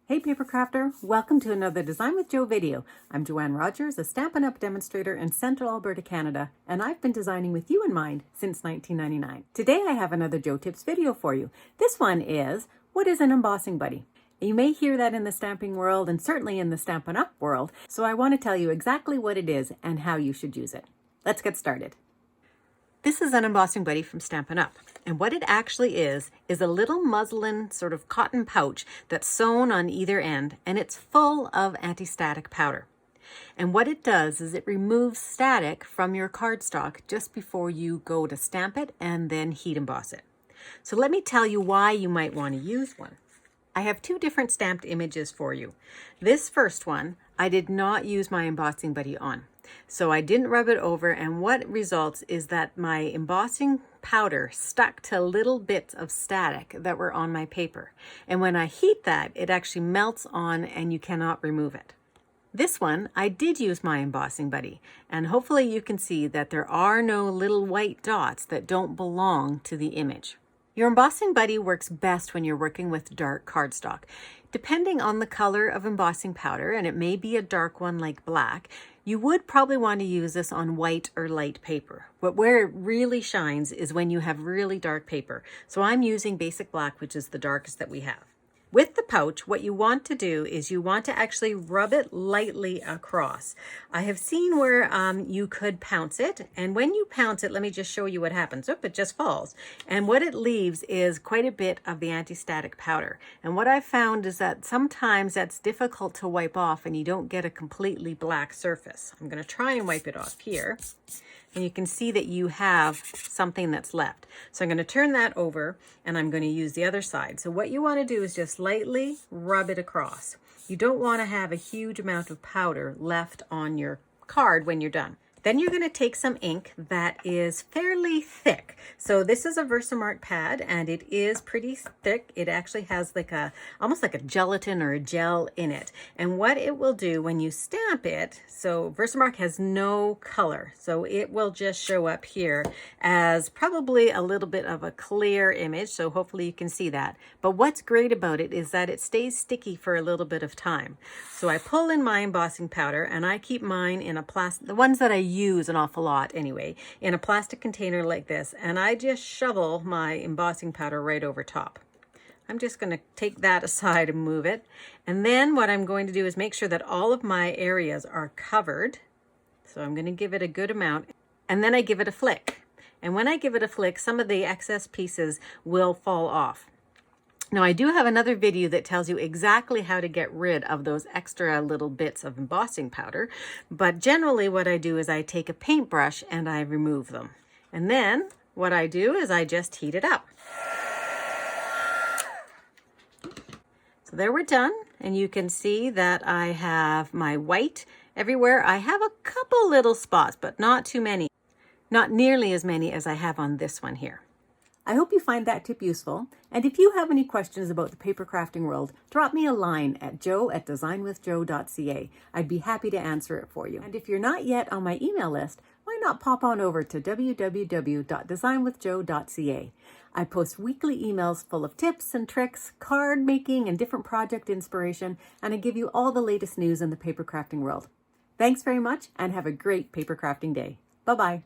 Hey Papercrafter, welcome to another Design with Joe video. I'm Joanne Rogers, a Stampin' Up! Demonstrator in Central Alberta, Canada, and I've been designing with you in mind since 1999. Today I have another Joe Tips video for you. This one is, what is an embossing buddy? You may hear that in the stamping world and certainly in the Stampin' Up! World, so I want to tell you exactly what it is and how you should use it. Let's get started. This is an embossing buddy from Stampin' Up! And what it actually is a little muslin sort of cotton pouch that's sewn on either end, and it's full of anti-static powder. And what it does is it removes static from your cardstock just before you go to stamp it and then heat emboss it. So let me tell you why you might want to use one. I have two different stamped images for you. This first one, I did not use my embossing buddy on. So I didn't rub it over, and what results is that my embossing powder stuck to little bits of static that were on my paper. And when I heat that, it actually melts on and you cannot remove it. This one, I did use my embossing buddy, and hopefully you can see that there are no little white dots that don't belong to the image. Your embossing buddy works best when you're working with dark cardstock. Depending on the color of embossing powder, and it may be a dark one like black, you would probably want to use this on white or light paper. But where it really shines is when you have really dark paper. So I'm using basic black, which is the darkest that we have. With the pouch, what you want to do is you want to actually rub it lightly across. I have seen where you could pounce it, and when you pounce it, let me just show you what happens. Oop, it just falls. And what it leaves is quite a bit of the anti-static powder. And what I've found is that sometimes that's difficult to wipe off and you don't get a completely black surface. I'm going to try and wipe it off here. And you can see that you have something that's left. So I'm going to turn that over and I'm going to use the other side. So what you want to do is just lightly rub it across. You don't want to have a huge amount of powder left on your card when you're done. Then you're going to take some ink that is fairly thick. So this is a Versamark pad and it is pretty thick. It actually has like almost like a gelatin or a gel in it. And what it will do when you stamp it, so Versamark has no color. So it will just show up here as probably a little bit of a clear image. So hopefully you can see that. But what's great about it is that it stays sticky for a little bit of time. So I pull in my embossing powder and I keep mine in a plastic, the ones that I use an awful lot anyway, in a plastic container like this, and I just shovel my embossing powder right over top. I'm just going to take that aside and move it, and then what I'm going to do is make sure that all of my areas are covered. So I'm going to give it a good amount, and then I give it a flick, and when I give it a flick, some of the excess pieces will fall off. Now I do have another video that tells you exactly how to get rid of those extra little bits of embossing powder, but generally what I do is I take a paintbrush and I remove them. And then what I do is I just heat it up. So there we're done, and you can see that I have my white everywhere. I have a couple little spots, but not too many. Not nearly as many as I have on this one here. I hope you find that tip useful, and if you have any questions about the paper crafting world, drop me a line at joe@designwithjoe.ca. I'd be happy to answer it for you. And if you're not yet on my email list, why not pop on over to www.designwithjoe.ca. I post weekly emails full of tips and tricks, card making, and different project inspiration, and I give you all the latest news in the paper crafting world. Thanks very much, and have a great paper crafting day. Bye-bye.